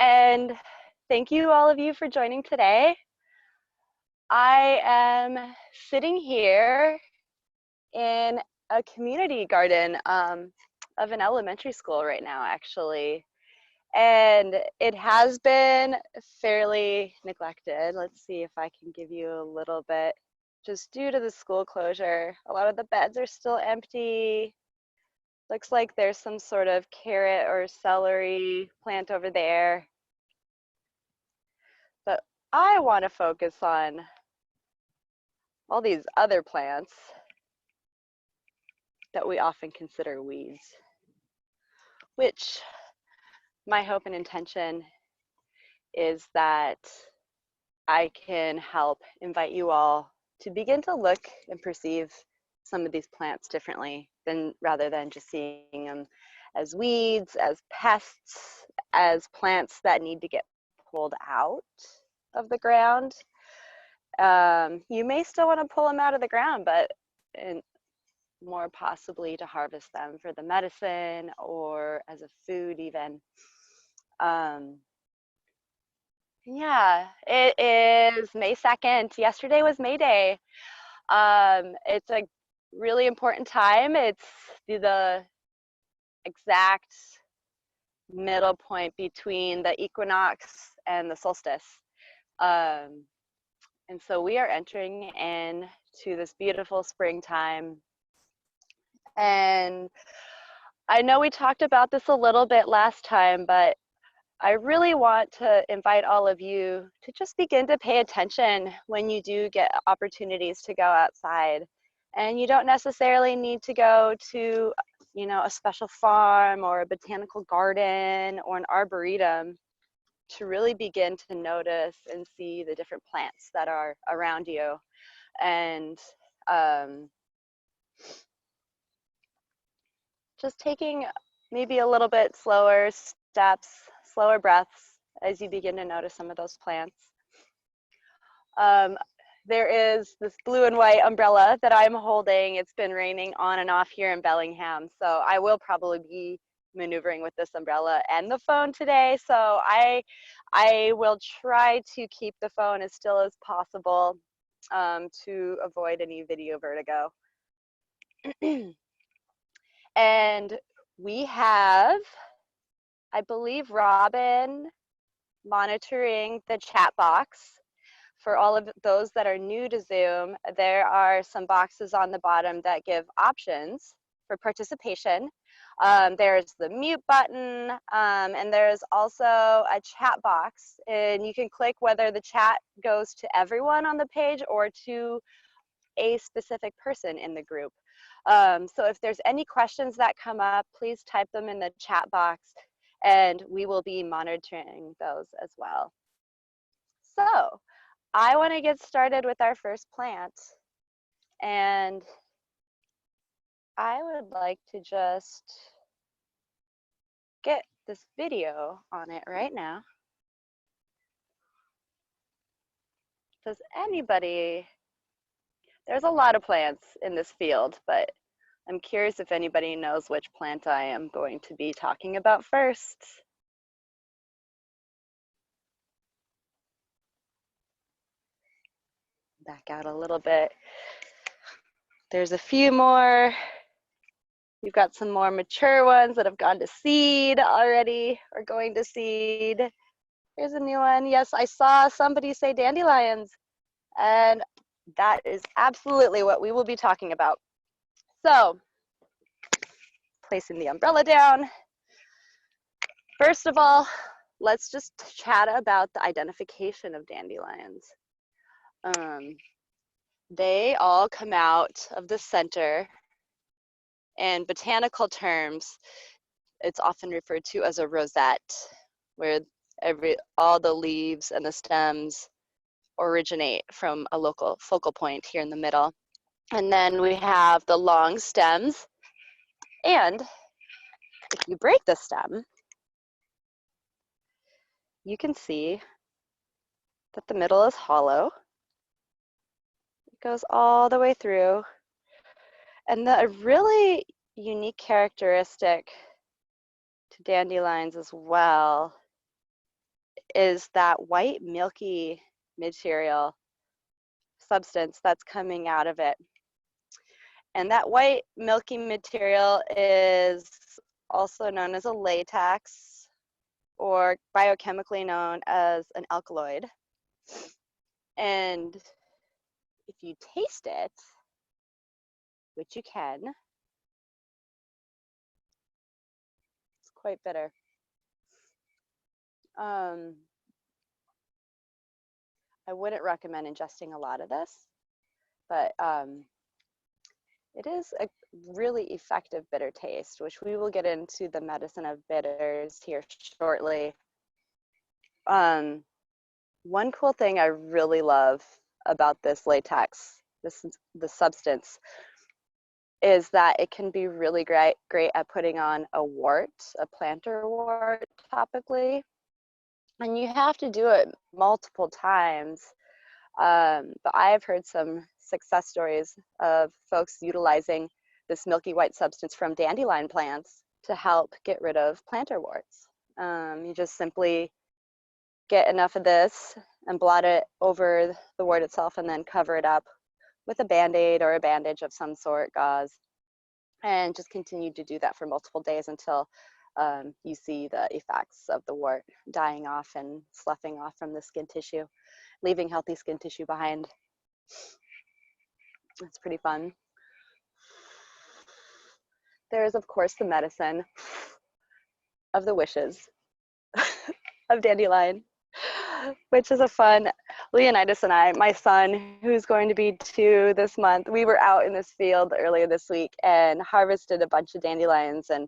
And thank you all of you for joining today. I am sitting here in a community garden of an elementary school right now, actually. And it has been fairly neglected. Let's see if I can give you a little bit. Just due to the school closure, a lot of the beds are still empty. Looks like there's some sort of carrot or celery plant over there. But I want to focus on all these other plants that we often consider weeds, which my hope and intention is that I can help invite you all to begin to look and perceive some of these plants differently rather than just seeing them as weeds, as pests, as plants that need to get pulled out of the ground. You may still want to pull them out of the ground, but more possibly to harvest them for the medicine or as a food even. Yeah, it is May 2nd. Yesterday was May Day. It's a really important time. It's the exact middle point between the equinox and the solstice. And so we are entering into this beautiful springtime. And I know we talked about this a little bit last time, but I really want to invite all of you to just begin to pay attention when you do get opportunities to go outside. And you don't necessarily need to go to, a special farm or a botanical garden or an arboretum to really begin to notice and see the different plants that are around you. And just taking maybe a little bit slower steps, slower breaths as you begin to notice some of those plants. There is this blue and white umbrella that I'm holding. It's been raining on and off here in Bellingham, so I will probably be maneuvering with this umbrella and the phone today. So I will try to keep the phone as still as possible to avoid any video vertigo. And we have, I believe, Robin monitoring the chat box. For all of those that are new to Zoom, there are some boxes on the bottom that give options for participation. There's the mute button, and there's also a chat box, and you can click whether the chat goes to everyone on the page or to a specific person in the group. So if there's any questions that come up, please type them in the chat box, and we will be monitoring those as well. So I want to get started with our first plant, and I would like to just get this video on it right now. Does anybody, there's a lot of plants in this field, but I'm curious if anybody knows which plant I am going to be talking about first. Back out a little bit. There's a few more. We've got some more mature ones that have gone to seed already, or going to seed. Here's a new one. Yes, I saw somebody say dandelions, and that is absolutely what we will be talking about. So, placing the umbrella down. First of all, let's just chat about the identification of dandelions. They all come out of the center. In botanical terms, it's often referred to as a rosette, where all the leaves and the stems originate from a local focal point here in the middle. And then we have the long stems, and if you break the stem, you can see that the middle is hollow. It goes all the way through. And a really unique characteristic to dandelions as well is that white milky material substance that's coming out of it. And that white milky material is also known as a latex, or biochemically known as an alkaloid. And if you taste it, which you can, it's quite bitter. I wouldn't recommend ingesting a lot of this, but it is a really effective bitter taste, which we will get into the medicine of bitters here shortly. One cool thing I really love about this latex, the substance, is that it can be really great at putting on a wart, a plantar wart topically. And you have to do it multiple times. But I've heard some success stories of folks utilizing this milky white substance from dandelion plants to help get rid of plantar warts. You just simply get enough of this and blot it over the wart itself, and then cover it up with a Band-Aid or a bandage of some sort, gauze, and just continue to do that for multiple days until you see the effects of the wart dying off and sloughing off from the skin tissue, leaving healthy skin tissue behind. It's pretty fun. There is, of course, the medicine of the wishes of dandelion, which is a fun, Leonidas and I, my son, who's going to be 2 this month, we were out in this field earlier this week and harvested a bunch of dandelions and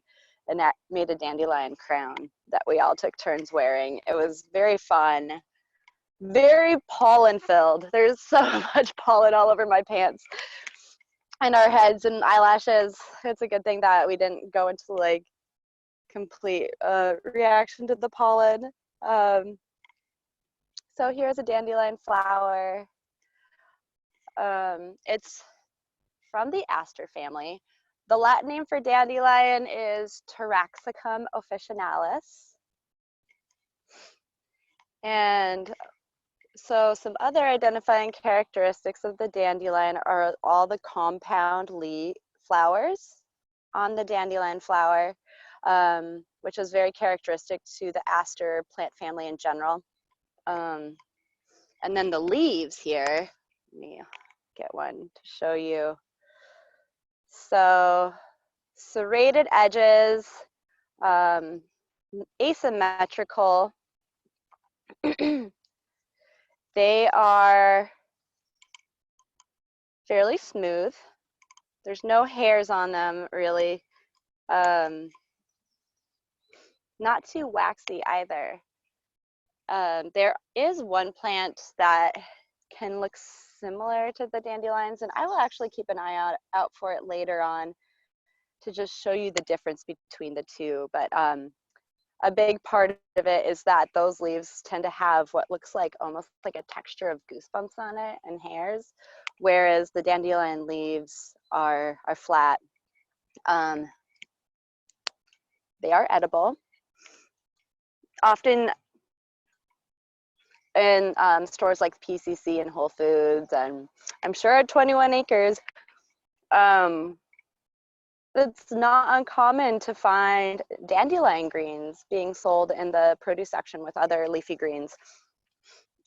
made a dandelion crown that we all took turns wearing. It was very fun, very pollen filled. There's so much pollen all over my pants and our heads and eyelashes. It's a good thing that we didn't go into like complete reaction to the pollen. So here's a dandelion flower. It's from the aster family. The Latin name for dandelion is Taraxacum officinalis. And so some other identifying characteristics of the dandelion are all the compound flowers on the dandelion flower, which is very characteristic to the aster plant family in general. And then the leaves here, let me get one to show you. So serrated edges, asymmetrical. They are fairly smooth. There's no hairs on them really. Not too waxy either. There is one plant that can look similar to the dandelions, and I will actually keep an eye out for it later on to just show you the difference between the two. But a big part of it is that those leaves tend to have what looks like almost like a texture of goosebumps on it and hairs, whereas the dandelion leaves are flat. They are edible. Often in stores like PCC and Whole Foods, and I'm sure at 21 Acres, it's not uncommon to find dandelion greens being sold in the produce section with other leafy greens.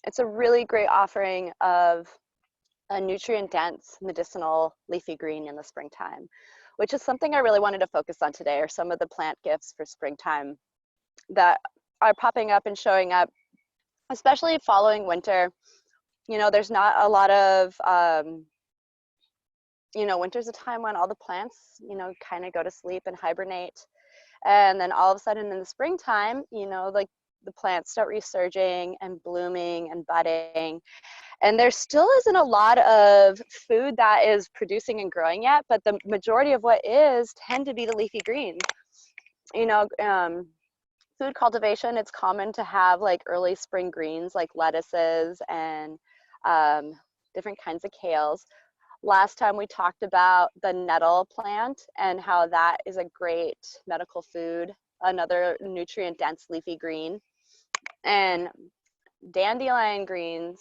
It's a really great offering of a nutrient-dense medicinal leafy green in the springtime, which is something I really wanted to focus on today, are some of the plant gifts for springtime that are popping up and showing up, especially following winter. You know, there's not a lot of, you know, winter's a time when all the plants, you know, kind of go to sleep and hibernate. And then all of a sudden in the springtime, you know, like the plants start resurging and blooming and budding. And there still isn't a lot of food that is producing and growing yet, but the majority of what is tend to be the leafy greens. You know, food cultivation, it's common to have like early spring greens like lettuces and different kinds of kales. Last time we talked about the nettle plant and how that is a great medical food, another nutrient dense leafy green. And dandelion greens,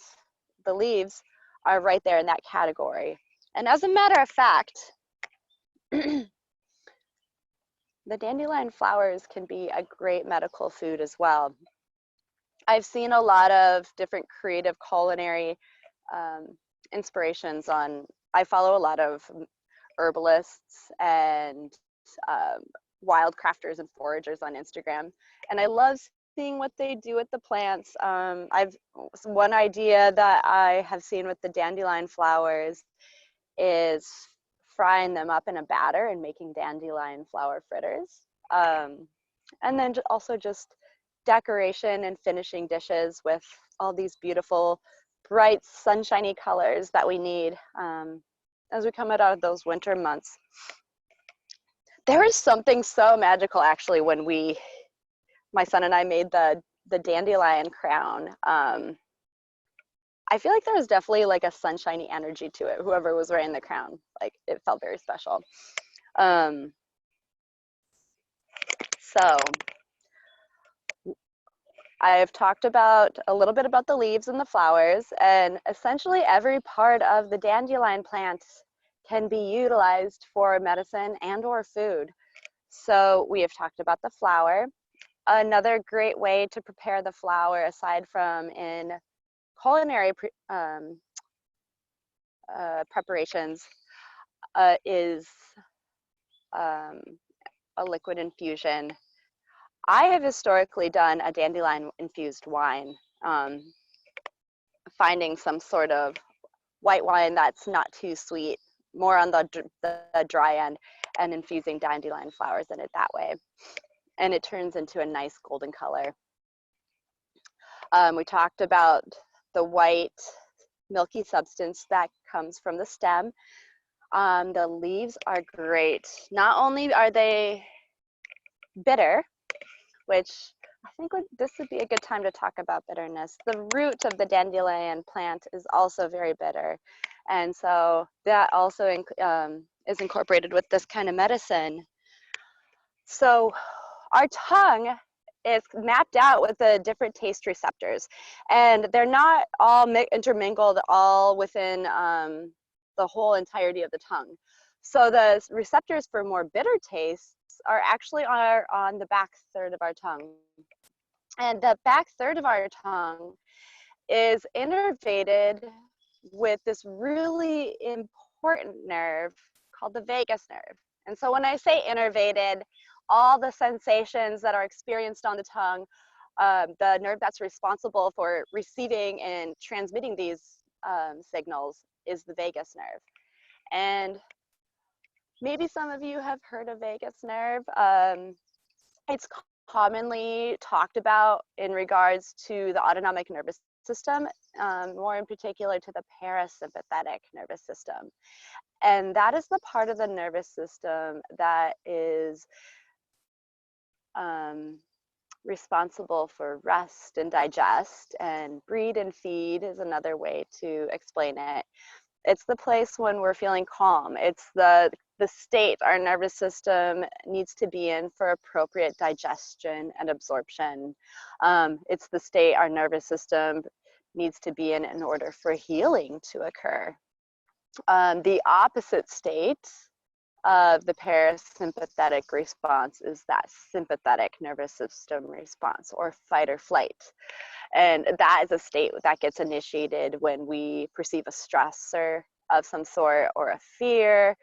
the leaves, are right there in that category. And as a matter of fact, the dandelion flowers can be a great medical food as well. I've seen a lot of different creative culinary inspirations on, I follow a lot of herbalists and um, wild crafters and foragers on Instagram, and I love seeing what they do with the plants. One idea that I have seen with the dandelion flowers is frying them up in a batter and making dandelion flower fritters. And then also just decoration and finishing dishes with all these beautiful, bright, sunshiny colors that we need as we come out of those winter months. There is something so magical actually when my son and I made the dandelion crown. I feel like there was definitely like a sunshiny energy to it. Whoever was wearing the crown, like it felt very special. So I've talked about a little bit about the leaves and the flowers, and essentially every part of the dandelion plant can be utilized for medicine and or food. So we have talked about the flower. Another great way to prepare the flower, aside from in culinary preparations, is a liquid infusion. I have historically done a dandelion infused wine, finding some sort of white wine that's not too sweet, more on the dry end, and infusing dandelion flowers in it that way. And it turns into a nice golden color. We talked about the white milky substance that comes from the stem. The leaves are great. Not only are they bitter, which I think this would be a good time to talk about bitterness. The root of the dandelion plant is also very bitter. And so that also is incorporated with this kind of medicine. So our tongue is mapped out with the different taste receptors, and they're not all intermingled all within the whole entirety of the tongue. So the receptors for more bitter tastes are actually on the back third of our tongue. And the back third of our tongue is innervated with this really important nerve called the vagus nerve. And so when I say innervated, all the sensations that are experienced on the tongue, the nerve that's responsible for receiving and transmitting these signals is the vagus nerve. And maybe some of you have heard of vagus nerve. It's commonly talked about in regards to the autonomic nervous system, more in particular to the parasympathetic nervous system. And that is the part of the nervous system that is responsible for rest and digest, and breed and feed is another way to explain it. It's the place when we're feeling calm. It's the state our nervous system needs to be in for appropriate digestion and absorption. It's the state our nervous system needs to be in order for healing to occur. The opposite state of the parasympathetic response is that sympathetic nervous system response, or fight or flight. And that is a state that gets initiated when we perceive a stressor of some sort, or a fear,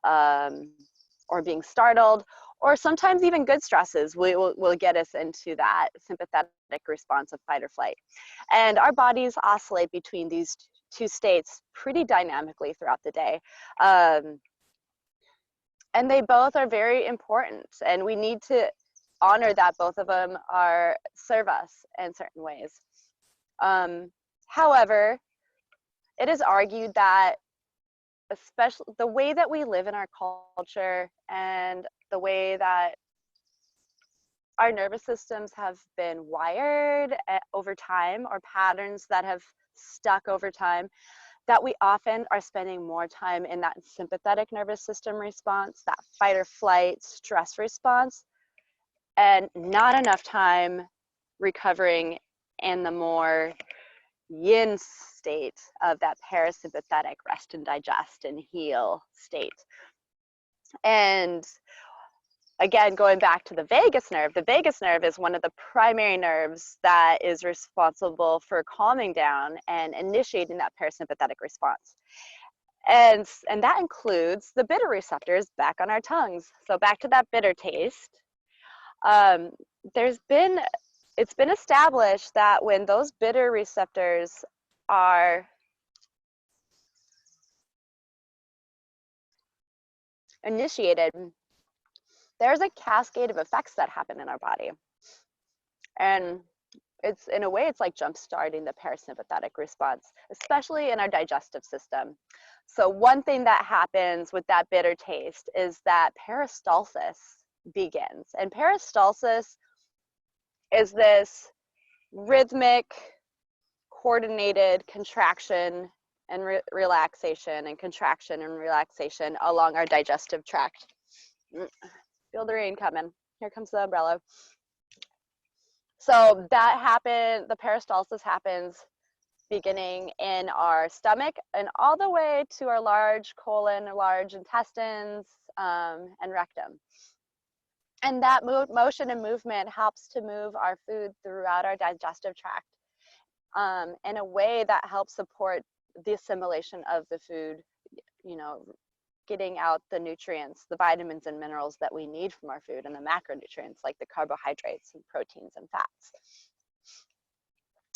or being startled, or sometimes even good stresses will get us into that sympathetic response of fight or flight. And our bodies oscillate between these two states pretty dynamically throughout the day. And they both are very important, and we need to honor that both of them serve us in certain ways. However, it is argued that especially the way that we live in our culture and the way that our nervous systems have been wired over time, or patterns that have stuck over time, that we often are spending more time in that sympathetic nervous system response, that fight or flight stress response, and not enough time recovering and the more yin state of that parasympathetic rest and digest and heal state. And again, going back to the vagus nerve is one of the primary nerves that is responsible for calming down and initiating that parasympathetic response. And that includes the bitter receptors back on our tongues. So back to that bitter taste. It's been established that when those bitter receptors are initiated, there's a cascade of effects that happen in our body. And it's, in a way, it's like jump-starting the parasympathetic response, especially in our digestive system. So one thing that happens with that bitter taste is that peristalsis begins. And peristalsis is this rhythmic, coordinated contraction and relaxation, and contraction and relaxation along our digestive tract. Feel the rain coming. Here comes the umbrella. So that happened, the peristalsis happens beginning in our stomach and all the way to our large colon, large intestines, and rectum. And that motion and movement helps to move our food throughout our digestive tract in a way that helps support the assimilation of the food, you know, getting out the nutrients, the vitamins and minerals that we need from our food, and the macronutrients like the carbohydrates and proteins and fats.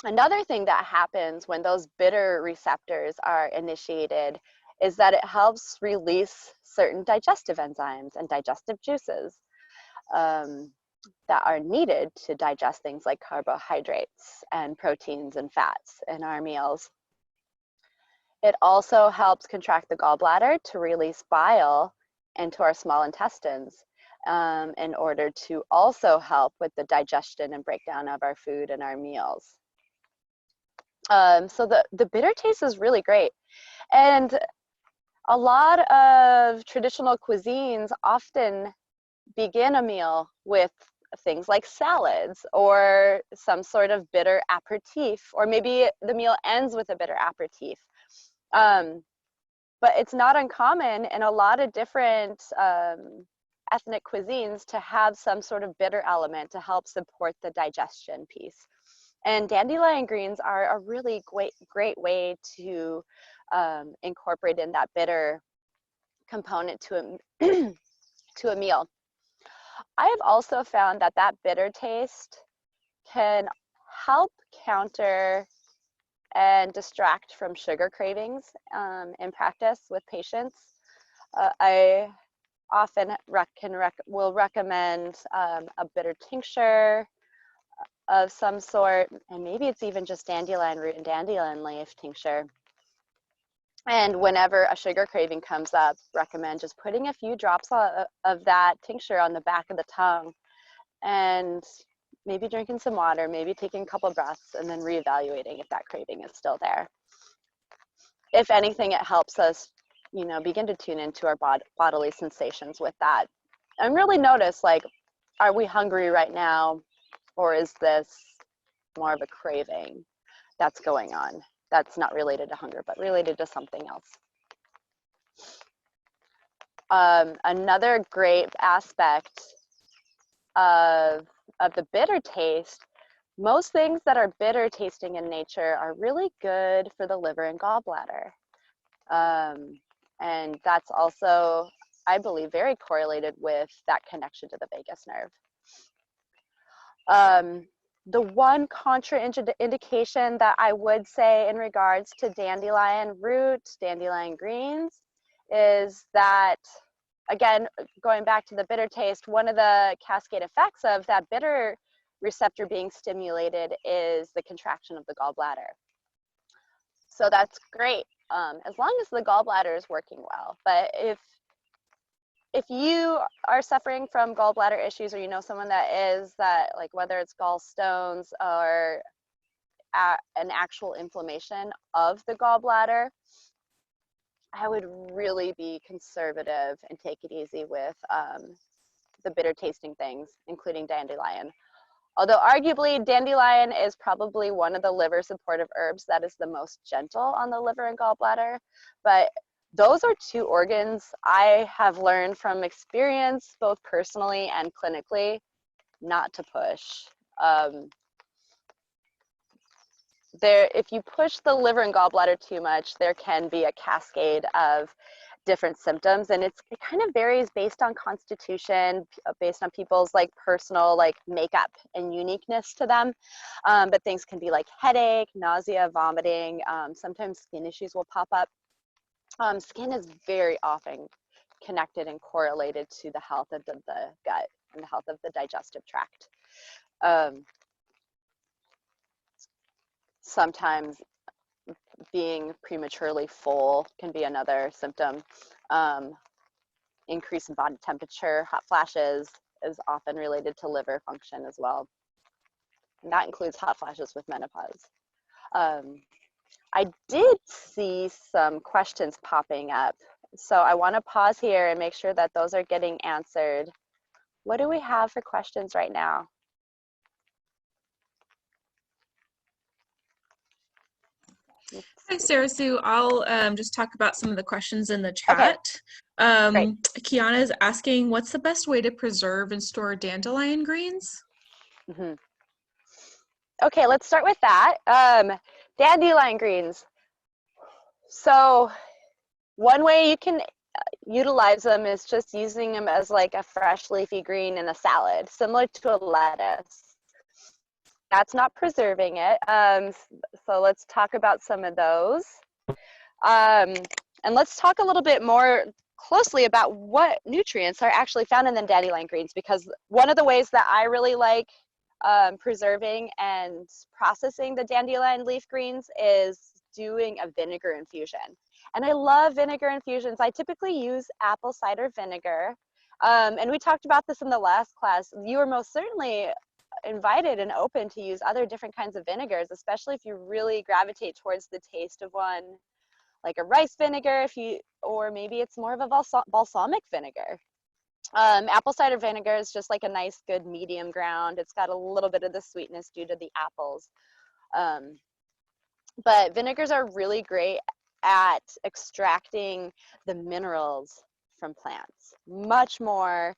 Another thing that happens when those bitter receptors are initiated is that it helps release certain digestive enzymes and digestive juices that are needed to digest things like carbohydrates and proteins and fats in our meals. It also helps contract the gallbladder to release bile into our small intestines in order to also help with the digestion and breakdown of our food and our meals. So the bitter taste is really great. And a lot of traditional cuisines often begin a meal with things like salads or some sort of bitter aperitif, or maybe the meal ends with a bitter aperitif. But it's not uncommon in a lot of different ethnic cuisines to have some sort of bitter element to help support the digestion piece. And dandelion greens are a really great way to incorporate in that bitter component to a meal. I have also found that that bitter taste can help counter and distract from sugar cravings in practice with patients. I often will recommend a bitter tincture of some sort, and maybe it's even just dandelion root and dandelion leaf tincture. And whenever a sugar craving comes up, recommend just putting a few drops of that tincture on the back of the tongue, and maybe drinking some water, maybe taking a couple breaths, and then reevaluating if that craving is still there. If anything, it helps us, you know, begin to tune into our bodily sensations with that, and really notice, like, are we hungry right now, or is this more of a craving that's going on that's not related to hunger but related to something else? Another great aspect of the bitter taste, most things that are bitter tasting in nature are really good for the liver and gallbladder. And that's also, I believe, very correlated with that connection to the vagus nerve. The one contraindication that I would say in regards to dandelion root, dandelion greens, is that, again, going back to the bitter taste, one of the cascade effects of that bitter receptor being stimulated is the contraction of the gallbladder. So that's great, as long as the gallbladder is working well. But if you are suffering from gallbladder issues, or you know someone that is, that, like, whether it's gallstones or an actual inflammation of the gallbladder, I would really be conservative and take it easy with the bitter tasting things, including dandelion. Although arguably dandelion is probably one of the liver supportive herbs that is the most gentle on the liver and gallbladder. But those are two organs I have learned from experience, both personally and clinically, not to push. If you push the liver and gallbladder too much, there can be a cascade of different symptoms, and it kind of varies based on constitution, based on people's like personal like makeup and uniqueness to them. But things can be like headache, nausea, vomiting. Sometimes skin issues will pop up. Skin is very often connected and correlated to the health of the gut and the health of the digestive tract. Sometimes being prematurely full can be another symptom. Increase in body temperature, hot flashes is often related to liver function as well. And that includes hot flashes with menopause. I did see some questions popping up. So I want to pause here and make sure that those are getting answered. What do we have for questions right now? Hi, Sarah Sue. I'll just talk about some of the questions in the chat. Great. Kiana is asking, what's the best way to preserve and store dandelion greens? Mm-hmm. Okay, let's start with that. Dandelion greens. So one way you can utilize them is just using them as like a fresh leafy green in a salad, similar to a lettuce. That's not preserving it. So let's talk about some of those. And let's talk a little bit more closely about what nutrients are actually found in the dandelion greens, because one of the ways that I really like preserving and processing the dandelion leaf greens is doing a vinegar infusion. And I love vinegar infusions. I typically use apple cider vinegar. And we talked about this in the last class. You are most certainly invited and open to use other different kinds of vinegars, especially if you really gravitate towards the taste of one, like a rice vinegar, or maybe it's more of a balsamic vinegar. Apple cider vinegar is just like a nice, good medium ground. It's got a little bit of the sweetness due to the apples. But vinegars are really great at extracting the minerals from plants, much more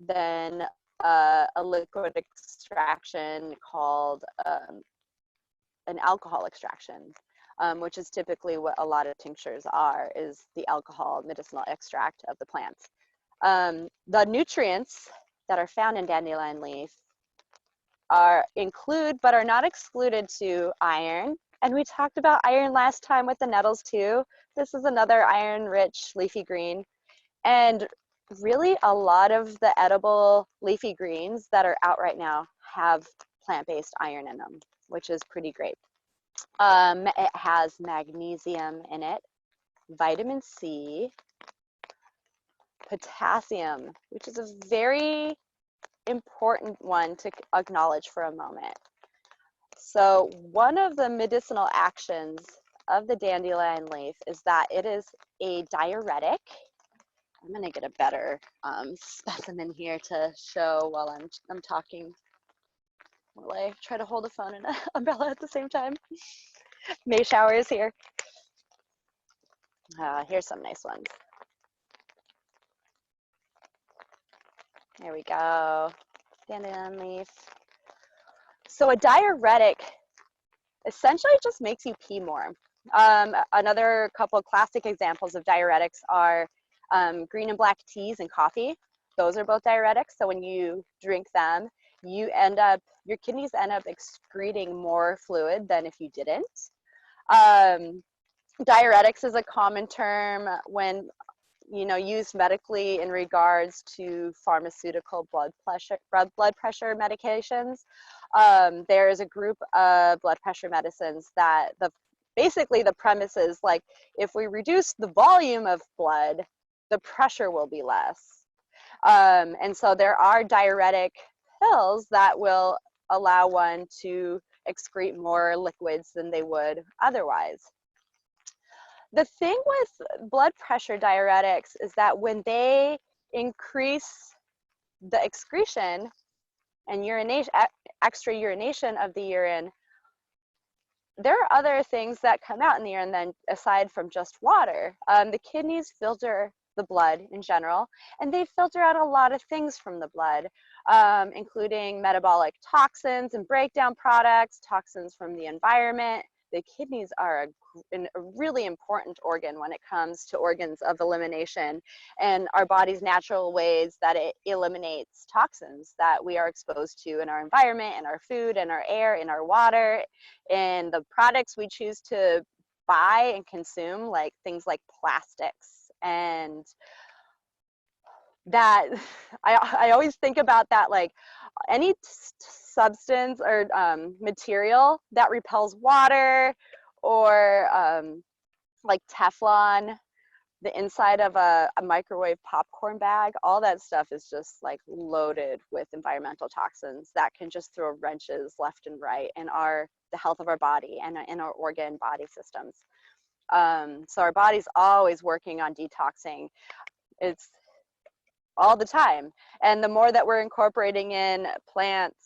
than a liquid extraction called an alcohol extraction, which is typically what a lot of tinctures are, is the alcohol medicinal extract of the plants. The nutrients that are found in dandelion leaf include, but are not excluded to, iron. And we talked about iron last time with the nettles too. This is another iron-rich leafy green. And really a lot of the edible leafy greens that are out right now have plant-based iron in them, which is pretty great. It has magnesium in it, vitamin C, potassium, which is a very important one to acknowledge for a moment. So one of the medicinal actions of the dandelion leaf is that it is a diuretic. I'm gonna get a better specimen here to show while I'm talking. While I try to hold a phone and an umbrella at the same time. May shower is here. Here's some nice ones. There we go. Dandelion leaf. So a diuretic essentially just makes you pee more. Another couple of classic examples of diuretics are green and black teas and coffee. Those are both diuretics. So when you drink them, your kidneys end up excreting more fluid than if you didn't. Diuretics is a common term when used medically in regards to pharmaceutical blood pressure medications. There is a group of blood pressure medicines that basically the premise is like, if we reduce the volume of blood, the pressure will be less. And so there are diuretic pills that will allow one to excrete more liquids than they would otherwise. The thing with blood pressure diuretics is that when they increase the excretion, and urination, extra urination of the urine, there are other things that come out in the urine then aside from just water. The kidneys filter the blood in general, and they filter out a lot of things from the blood, including metabolic toxins and breakdown products, toxins from the environment. The kidneys are a really important organ when it comes to organs of elimination and our body's natural ways that it eliminates toxins that we are exposed to in our environment, in our food, in our air, in our water, in the products we choose to buy and consume, like things like plastics. And that I always think about that, like any substance or material that repels water, or like Teflon, the inside of a microwave popcorn bag, all that stuff is just like loaded with environmental toxins that can just throw wrenches left and right in the health of our body and in our organ body systems. So our body's always working on detoxing. It's all the time. And the more that we're incorporating in plants,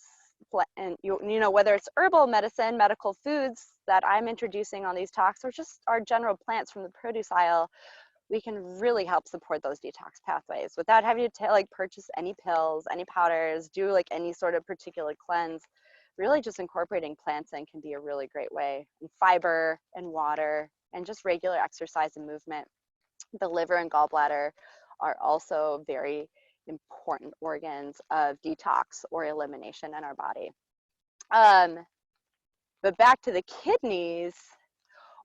and you know, whether it's herbal medicine, medical foods that I'm introducing on these talks, or just our general plants from the produce aisle, we can really help support those detox pathways without having to like purchase any pills, any powders, do like any sort of particular cleanse. Really just incorporating plants in can be a really great way. And fiber and water and just regular exercise and movement. The liver and gallbladder are also very important organs of detox or elimination in our body. But back to the kidneys,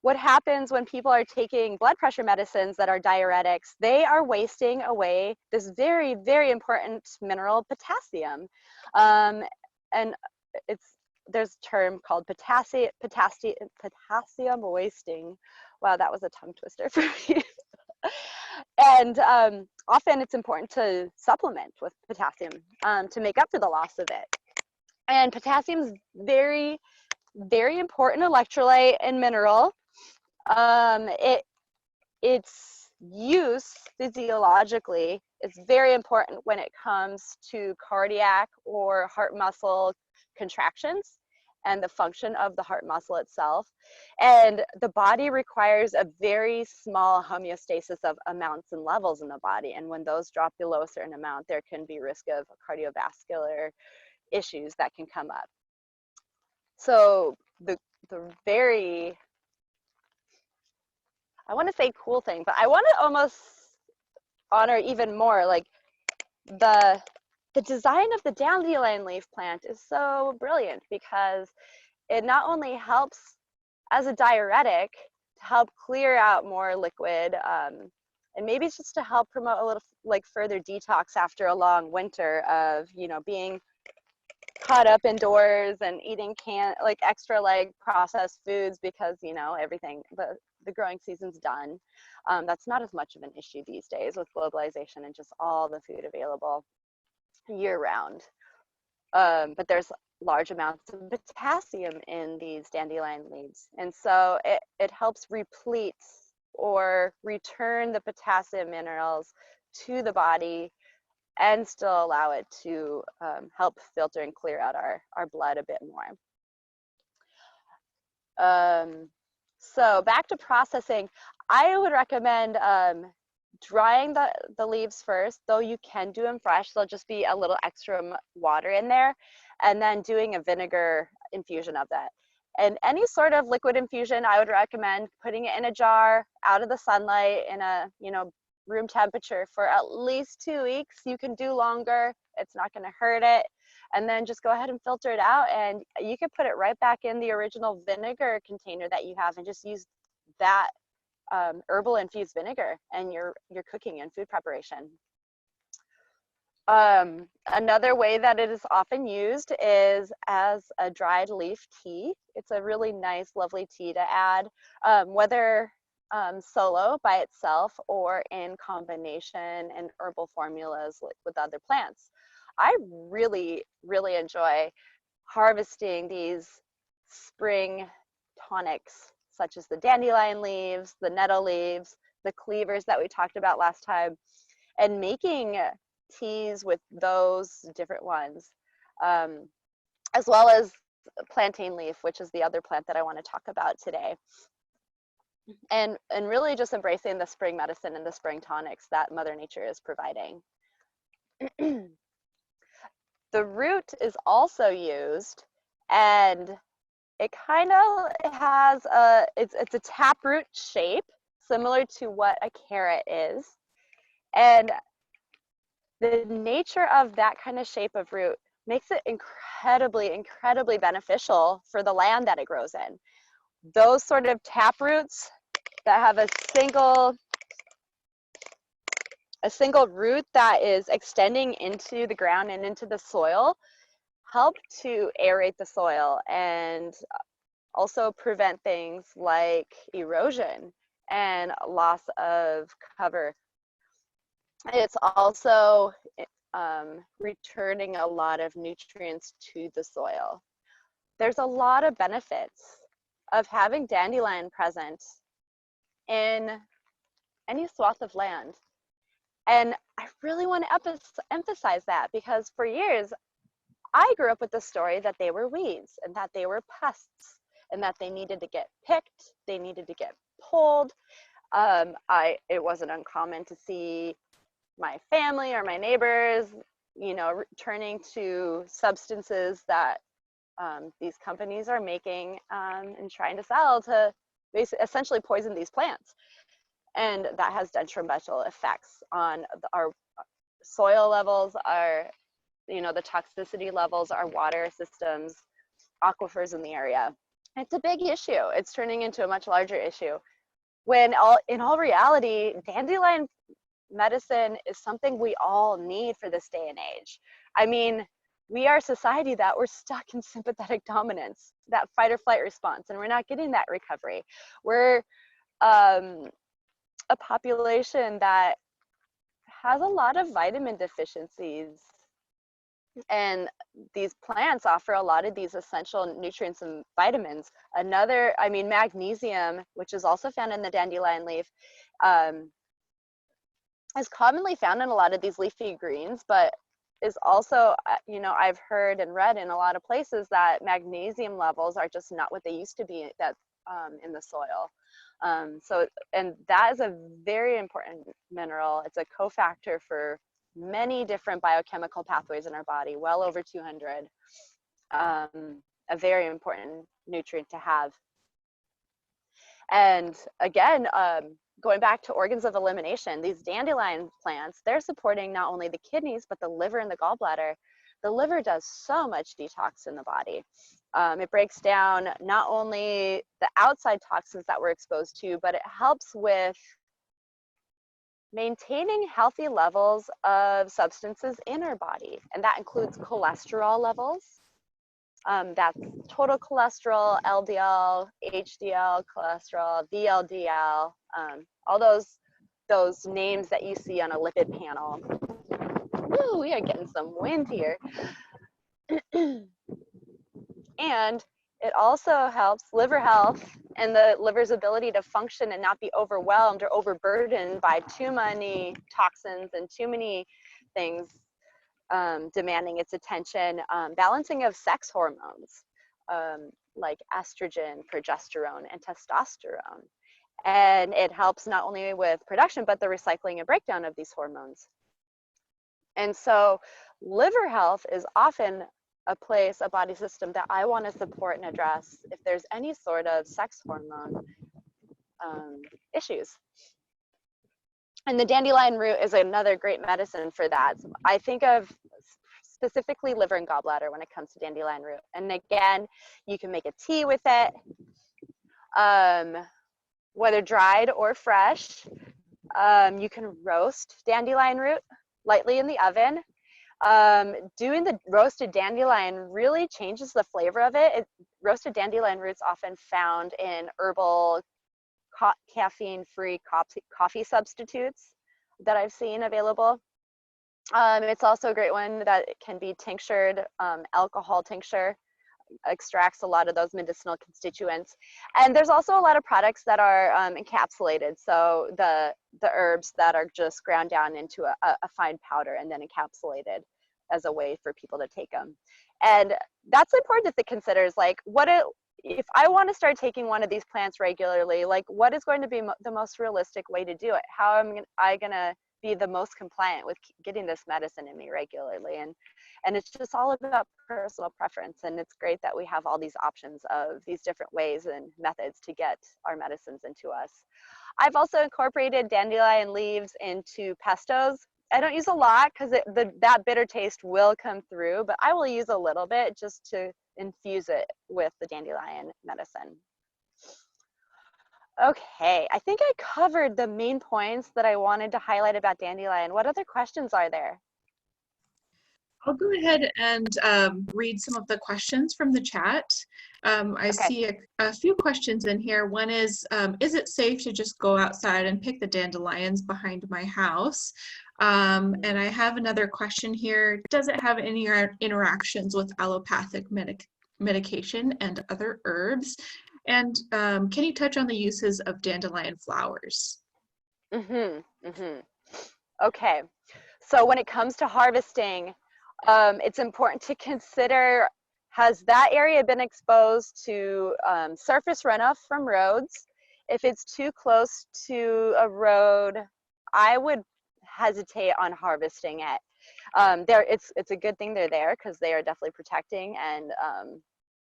what happens when people are taking blood pressure medicines that are diuretics? They are wasting away this very, very important mineral, potassium. And there's a term called potassium wasting. Wow, that was a tongue twister for me. And often it's important to supplement with potassium to make up for the loss of it. And potassium is very, very important electrolyte and mineral. Its use physiologically is very important when it comes to cardiac or heart muscle contractions and the function of the heart muscle itself. And the body requires a very small homeostasis of amounts and levels in the body. And when those drop below a certain amount, there can be risk of cardiovascular issues that can come up. So the very, I want to say cool thing, but I want to almost honor even more, like the design of the dandelion leaf plant is so brilliant because it not only helps as a diuretic to help clear out more liquid, and maybe it's just to help promote a little like further detox after a long winter of, you know, being caught up indoors and eating like extra like processed foods because, you know, everything, the growing season's done. That's not as much of an issue these days with globalization and just all the food available year round. But there's large amounts of potassium in these dandelion leaves. And so it helps replete or return the potassium minerals to the body and still allow it to help filter and clear out our blood a bit more. So back to processing, I would recommend drying the leaves first, though you can do them fresh. There'll just be a little extra water in there, and then doing a vinegar infusion of that. And any sort of liquid infusion, I would recommend putting it in a jar, out of the sunlight, in a, you know, room temperature for at least 2 weeks. You can do longer, it's not going to hurt it. And then just go ahead and filter it out, and you can put it right back in the original vinegar container that you have and just use that herbal infused vinegar and your cooking and food preparation. Another way that it is often used is as a dried leaf tea. It's a really nice, lovely tea to add, whether solo by itself or in combination in herbal formulas with other plants. I really, really enjoy harvesting these spring tonics, such as the dandelion leaves, the nettle leaves, the cleavers that we talked about last time, and making teas with those different ones. as well as plantain leaf, which is the other plant that I want to talk about today. And really just embracing the spring medicine and the spring tonics that Mother Nature is providing. The root is also used, and it kind of has it's a taproot shape, similar to what a carrot is. And the nature of that kind of shape of root makes it incredibly beneficial for the land that it grows in. Those sort of taproots that have a single root that is extending into the ground and into the soil help to aerate the soil and also prevent things like erosion and loss of cover. It's also returning a lot of nutrients to the soil. There's a lot of benefits of having dandelion present in any swath of land. And I really want to emphasize that, because for years, I grew up with the story that they were weeds and that they were pests and that they needed to get picked, they needed to get pulled. It wasn't uncommon to see my family or my neighbors, you know, turning to substances that these companies are making and trying to sell to essentially poison these plants. And that has detrimental effects on our soil levels, our, you know, the toxicity levels, our water systems, aquifers in the area. It's a big issue. It's turning into a much larger issue, when in all reality, dandelion medicine is something we all need for this day and age. I mean, we are a society that we're stuck in sympathetic dominance, that fight or flight response, and we're not getting that recovery. We're a population that has a lot of vitamin deficiencies, and these plants offer a lot of these essential nutrients and vitamins. Magnesium, which is also found in the dandelion leaf, is commonly found in a lot of these leafy greens, but is also, you know, I've heard and read in a lot of places that magnesium levels are just not what they used to be in the soil. And that is a very important mineral. It's a cofactor for many different biochemical pathways in our body, well over 200. A very important nutrient to have. And again, going back to organs of elimination, these dandelion plants, they're supporting not only the kidneys, but the liver and the gallbladder. The liver does so much detox in the body. It breaks down not only the outside toxins that we're exposed to, but it helps with maintaining healthy levels of substances in our body. And that includes cholesterol levels. That's total cholesterol, LDL, HDL cholesterol, VLDL, all those names that you see on a lipid panel. Woo, we are getting some wind here. And it also helps liver health and the liver's ability to function and not be overwhelmed or overburdened by too many toxins and too many things demanding its attention. Balancing of sex hormones like estrogen, progesterone, and testosterone. And it helps not only with production, but the recycling and breakdown of these hormones. And so liver health is often a body system that I want to support and address if there's any sort of sex hormone issues. And the dandelion root is another great medicine for that. I think of specifically liver and gallbladder when it comes to dandelion root. And again, you can make a tea with it, whether dried or fresh. You can roast dandelion root lightly in the oven. Doing the roasted dandelion really changes the flavor of it. Roasted dandelion roots often found in herbal caffeine-free coffee substitutes that I've seen available. It's also a great one that can be tinctured. Alcohol tincture extracts a lot of those medicinal constituents. And there's also a lot of products that are encapsulated. So the herbs that are just ground down into a fine powder and then encapsulated as a way for people to take them. And that's important to consider, is like, if I want to start taking one of these plants regularly, like what is going to be the most realistic way to do it? How am I going to be the most compliant with getting this medicine in me regularly? And it's just all about personal preference. And it's great that we have all these options of these different ways and methods to get our medicines into us. I've also incorporated dandelion leaves into pestos. I don't use a lot because that bitter taste will come through, but I will use a little bit just to infuse it with the dandelion medicine. Okay, I think I covered the main points that I wanted to highlight about dandelion. What other questions are there? I'll go ahead and read some of the questions from the chat. I Okay. see a few questions in here. One is it safe to just go outside and pick the dandelions behind my house? And I have another question here. Does it have any interactions with allopathic medication and other herbs? And can you touch on the uses of dandelion flowers? Okay, so when it comes to harvesting, it's important to consider, has that area been exposed to surface runoff from roads? If it's too close to a road, I would hesitate on harvesting it. It's a good thing they're there, because they are definitely protecting and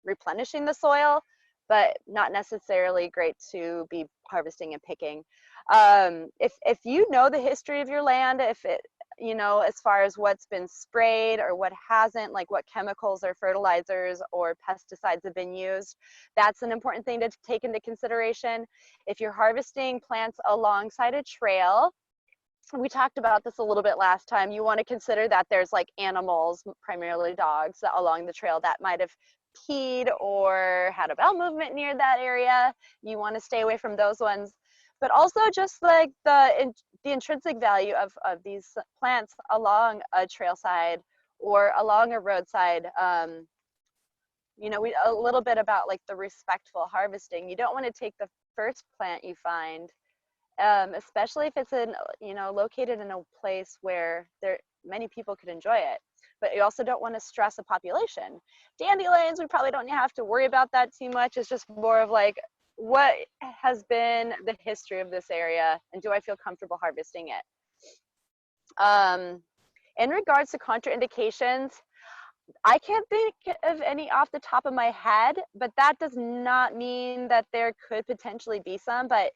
replenishing the soil, but not necessarily great to be harvesting and picking. If you know the history of your land, if it, you know, as far as what's been sprayed or what hasn't, like what chemicals or fertilizers or pesticides have been used, that's an important thing to take into consideration. If you're harvesting plants alongside a trail, we talked about this a little bit last time, you want to consider that there's like animals, primarily dogs, along the trail that might have peed or had a bowel movement near that area. You want to stay away from those ones. But also just like the intrinsic value of these plants along a trailside or along a roadside. You know, a little bit about like the respectful harvesting. You don't want to take the first plant you find, especially if it's located in a place where many people could enjoy it. But you also don't want to stress a population. Dandelions, we probably don't have to worry about that too much. It's just more of like, what has been the history of this area, and do I feel comfortable harvesting it? In regards to contraindications, I can't think of any off the top of my head, but that does not mean that there could potentially be some. But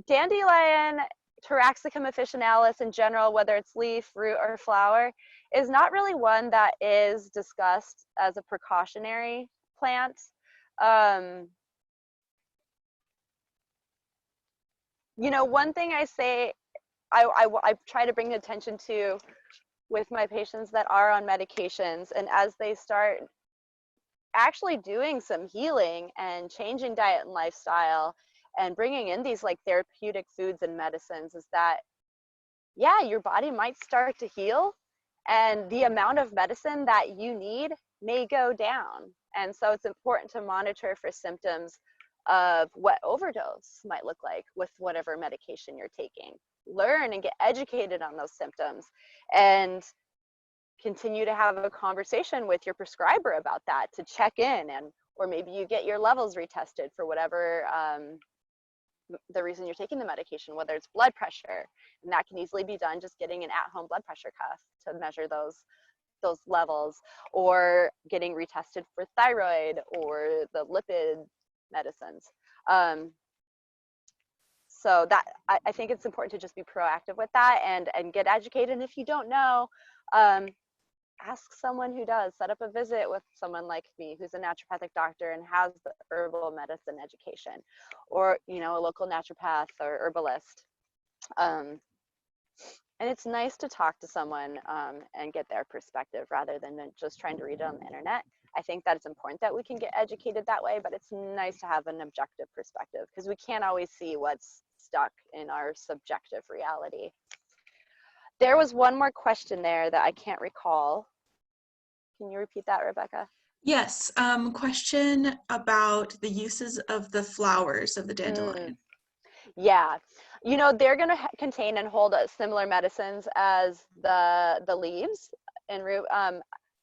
Dandelion Taraxacum officinalis in general, whether it's leaf, root, or flower, is not really one that is discussed as a precautionary plant. You know, one thing I say, I try to bring attention to with my patients that are on medications, and as they start actually doing some healing and changing diet and lifestyle and bringing in these like therapeutic foods and medicines, is that, yeah, your body might start to heal and the amount of medicine that you need may go down. And so it's important to monitor for symptoms of what overdose might look like with whatever medication you're taking. Learn and get educated on those symptoms, and continue to have a conversation with your prescriber about that to check in, or maybe you get your levels retested for whatever the reason you're taking the medication, whether it's blood pressure, and that can easily be done just getting an at-home blood pressure cuff to measure those levels, or getting retested for thyroid or the lipid medicines. So that I think it's important to just be proactive with that and get educated. And if you don't know, ask someone who does. Set up a visit with someone like me who's a naturopathic doctor and has the herbal medicine education, or a local naturopath or herbalist. And it's nice to talk to someone and get their perspective rather than just trying to read it on the internet. I think that it's important that we can get educated that way, but it's nice to have an objective perspective because we can't always see what's stuck in our subjective reality. There was one more question there that I can't recall. Can you repeat that, Rebecca? Yes, question about the uses of the flowers of the dandelion. Yeah, they're going to contain and hold similar medicines as the leaves and root.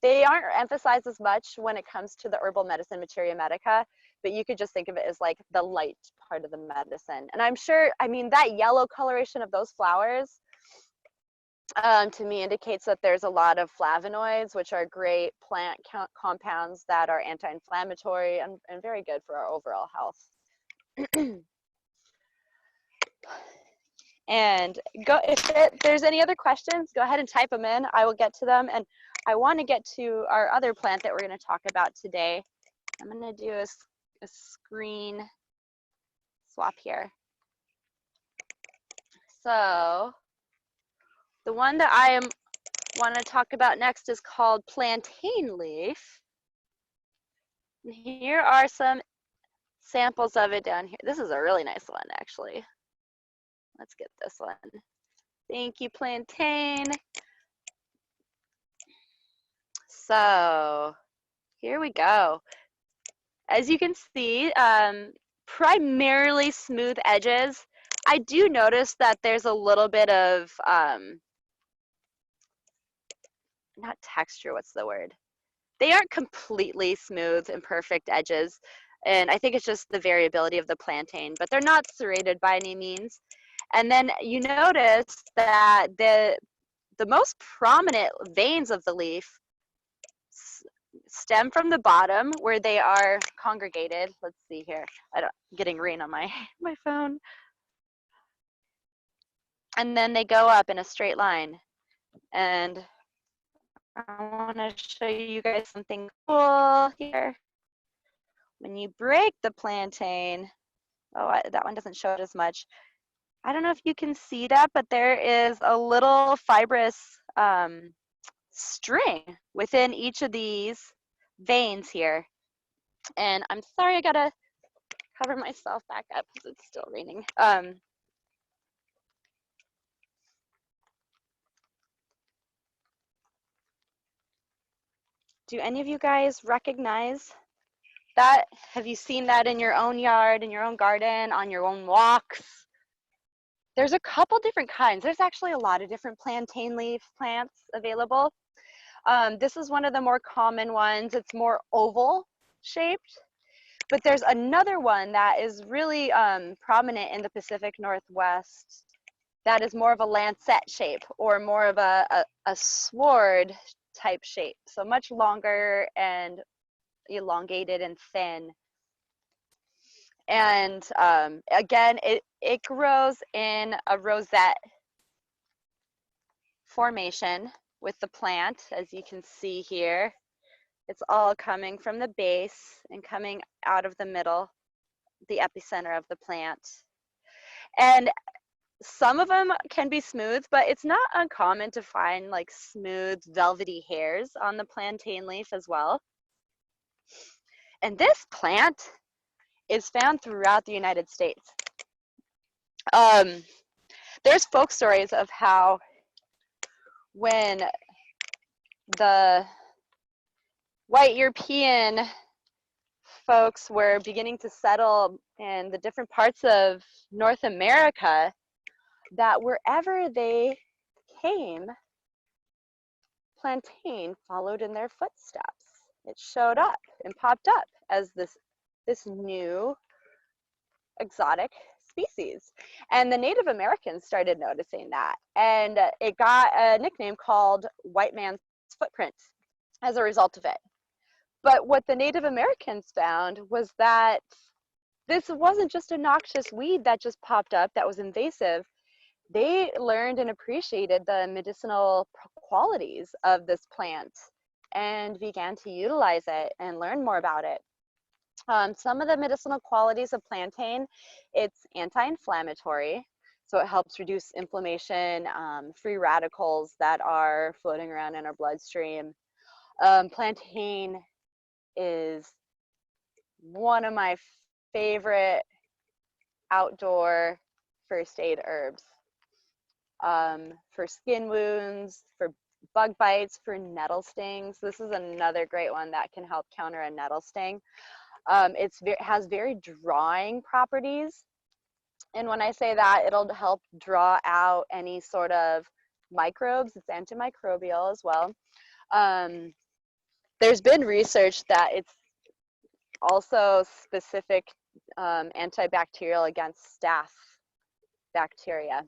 they aren't emphasized as much when it comes to the herbal medicine materia medica, but you could just think of it as like the light part of the medicine. And I'm sure, I mean, that yellow coloration of those flowers to me indicates that there's a lot of flavonoids, which are great plant compounds that are anti-inflammatory and very good for our overall health. And if there's any other questions, go ahead and type them in. I will get to them. And I want to get to our other plant that we're going to talk about today. I'm going to do a screen swap here. So the one that I want to talk about next is called Plantain Leaf. And here are some samples of it down here. This is a really nice one, actually. Let's get this one. Thank you, Plantain. So here we go. As you can see, primarily smooth edges. I do notice that there's a little bit of, not texture, what's the word? They aren't completely smooth and perfect edges. And I think it's just the variability of the plantain, but they're not serrated by any means. And then you notice that the most prominent veins of the leaf stem from the bottom where they are congregated. Let's see here. I'm getting rain on my phone. And then they go up in a straight line. And I want to show you guys something cool here. When you break the plantain, that one doesn't show it as much. I don't know if you can see that, but there is a little fibrous string within each of these veins here. And I'm sorry, I gotta cover myself back up because it's still raining. Do any of you guys recognize that? Have you seen that in your own yard, in your own garden, on your own walks? There's a couple different kinds. There's actually a lot of different plantain leaf plants available. This is one of the more common ones. It's more oval shaped, but there's another one that is really prominent in the Pacific Northwest that is more of a lancet shape or more of a sword type shape. So much longer and elongated and thin. And again, it grows in a rosette formation with the plant, as you can see here. It's all coming from the base and coming out of the middle, the epicenter of the plant. And some of them can be smooth, but it's not uncommon to find like smooth, velvety hairs on the plantain leaf as well. And this plant is found throughout the United States. There's folk stories of how when the white European folks were beginning to settle in the different parts of North America, that wherever they came, plantain followed in their footsteps. It showed up and popped up as this new exotic species. And the Native Americans started noticing that. And it got a nickname called white man's footprint as a result of it. But what the Native Americans found was that this wasn't just a noxious weed that just popped up that was invasive. They learned and appreciated the medicinal qualities of this plant and began to utilize it and learn more about it. Some of the medicinal qualities of plantain, it's anti-inflammatory, so it helps reduce inflammation, free radicals that are floating around in our bloodstream. Plantain is one of my favorite outdoor first aid herbs. For skin wounds, for bug bites, for nettle stings. This is another great one that can help counter a nettle sting. It has very drawing properties. And when I say that, it'll help draw out any sort of microbes. It's antimicrobial as well. there's been research that it's also specific antibacterial against staph bacteria,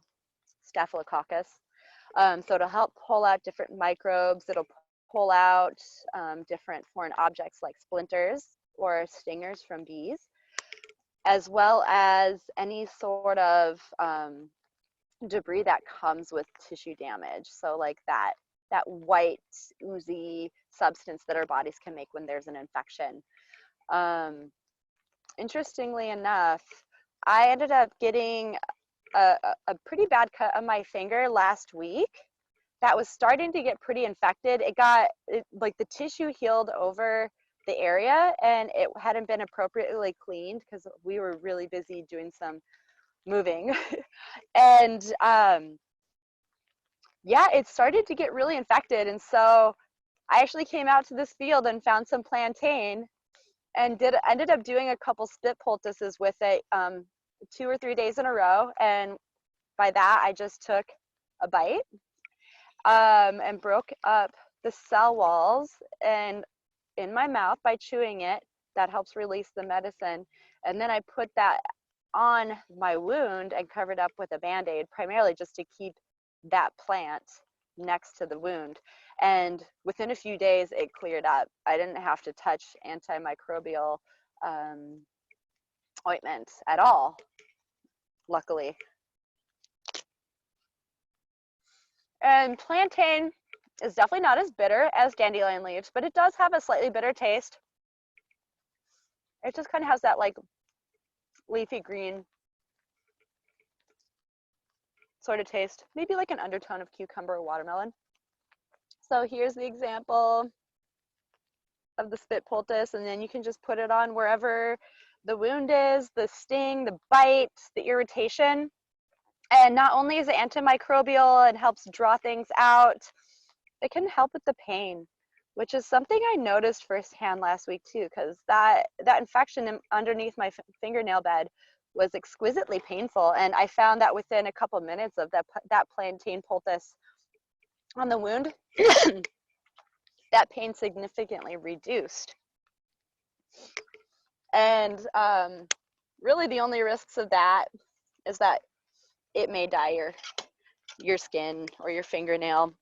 staphylococcus. So it'll help pull out different microbes. It'll pull out different foreign objects like splinters or stingers from bees, as well as any sort of debris that comes with tissue damage. So like that white oozy substance that our bodies can make when there's an infection. Interestingly enough, I ended up getting a pretty bad cut on my finger last week that was starting to get pretty infected. Like the tissue healed over the area and it hadn't been appropriately cleaned because we were really busy doing some moving. And yeah, it started to get really infected. And so I actually came out to this field and found some plantain and ended up doing a couple spit poultices with it 2 or 3 days in a row. And by that, I just took a bite and broke up the cell walls and in my mouth by chewing it. That helps release the medicine. And then I put that on my wound and covered up with a Band-Aid, primarily just to keep that plant next to the wound. And within a few days, it cleared up. I didn't have to touch antimicrobial ointment at all, luckily. And plantain is definitely not as bitter as dandelion leaves, but it does have a slightly bitter taste. It just kind of has that like leafy green sort of taste, maybe like an undertone of cucumber or watermelon. So here's the example of the spit poultice, and then you can just put it on wherever the wound is, the sting, the bite, the irritation. And not only is it antimicrobial and helps draw things out, it can help with the pain, which is something I noticed firsthand last week too, because that infection underneath my fingernail bed was exquisitely painful. And I found that within a couple minutes of that plantain poultice on the wound, that pain significantly reduced. And really the only risks of that is that it may dye your skin or your fingernail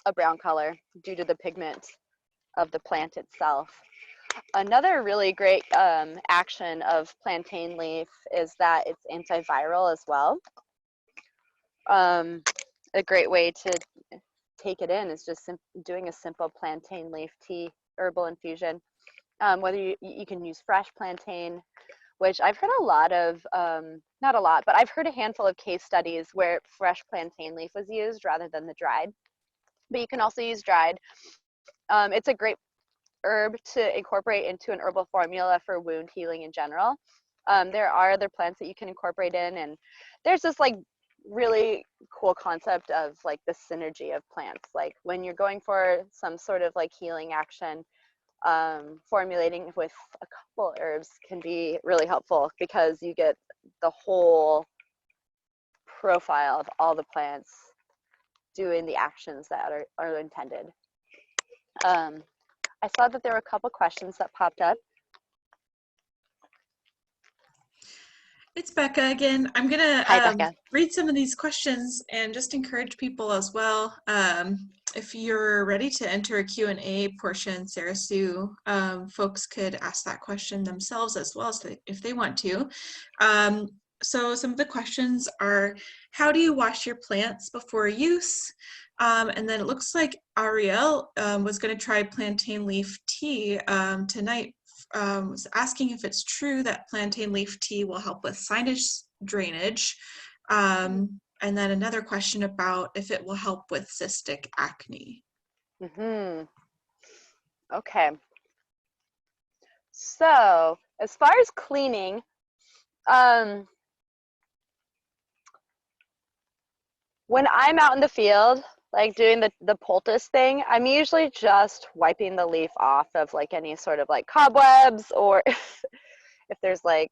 a brown color due to the pigment of the plant itself. Another really great action of plantain leaf is that it's antiviral as well. A great way to take it in is just doing a simple plantain leaf tea herbal infusion. Whether you can use fresh plantain, which I've heard a lot of, not a lot, but I've heard a handful of case studies where fresh plantain leaf was used rather than the dried. But you can also use dried. It's a great herb to incorporate into an herbal formula for wound healing in general. There are other plants that you can incorporate in, and there's this like really cool concept of like the synergy of plants. Like when you're going for some sort of like healing action, formulating with a couple herbs can be really helpful because you get the whole profile of all the plants doing the actions that are intended. I saw that there were a couple questions that popped up. It's Becca again. I'm gonna read some of these questions and just encourage people as well. If you're ready to enter a Q&A portion, Sarah Sue, folks could ask that question themselves as well if they want to. So some of the questions are, how do you wash your plants before use? And then it looks like Ariel was going to try plantain leaf tea tonight. Was asking if it's true that plantain leaf tea will help with sinus drainage. And then another question about if it will help with cystic acne. Okay. So as far as cleaning, when I'm out in the field, like doing the poultice thing, I'm usually just wiping the leaf off of like any sort of like cobwebs, or if there's like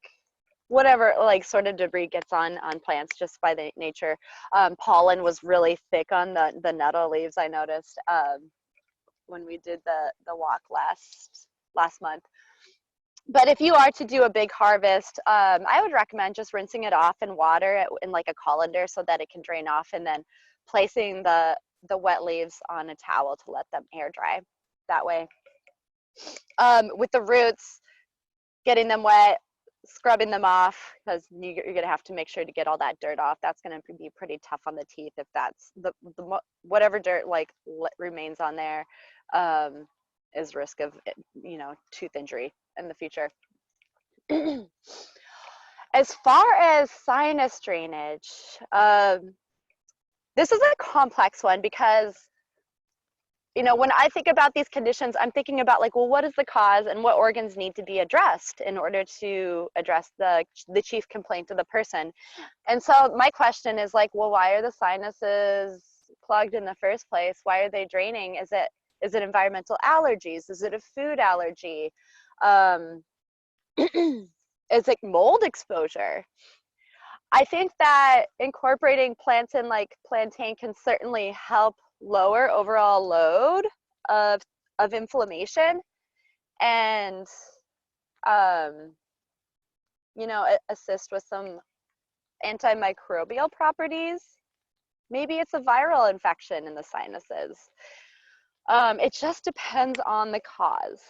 whatever like sort of debris gets on plants just by the nature. Pollen was really thick on the nettle leaves, I noticed, when we did the walk last month. But if you are to do a big harvest, I would recommend just rinsing it off in water in like a colander so that it can drain off, and then placing the wet leaves on a towel to let them air dry that way. With the roots, getting them wet, scrubbing them off, because you're going to have to make sure to get all that dirt off. That's going to be pretty tough on the teeth if that's whatever dirt like remains on there is risk of, you know, tooth injury in the future. As far as sinus drainage, this is a complex one because, you know, when I think about these conditions, I'm thinking about like, well, what is the cause and what organs need to be addressed in order to address the chief complaint of the person. And so my question is like, well, why are the sinuses plugged in the first place? Why are they draining? Is it environmental allergies? Is it a food allergy? Is it mold exposure? I think that incorporating plants in like plantain can certainly help lower overall load of inflammation and you know, assist with some antimicrobial properties. Maybe it's a viral infection in the sinuses. It just depends on the cause,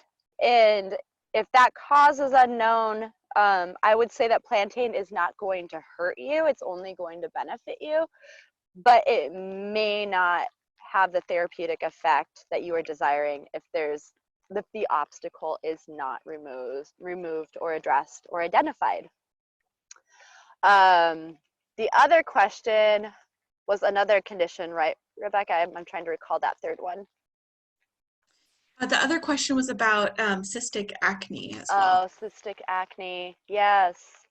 and if that cause is unknown, I would say that plantain is not going to hurt you. It's only going to benefit you, but it may not have the therapeutic effect that you are desiring if the obstacle is not removed or addressed or identified. The other question was another condition, right, Rebecca? I'm trying to recall that third one. The other question was about cystic acne as well. Oh, cystic acne, yes.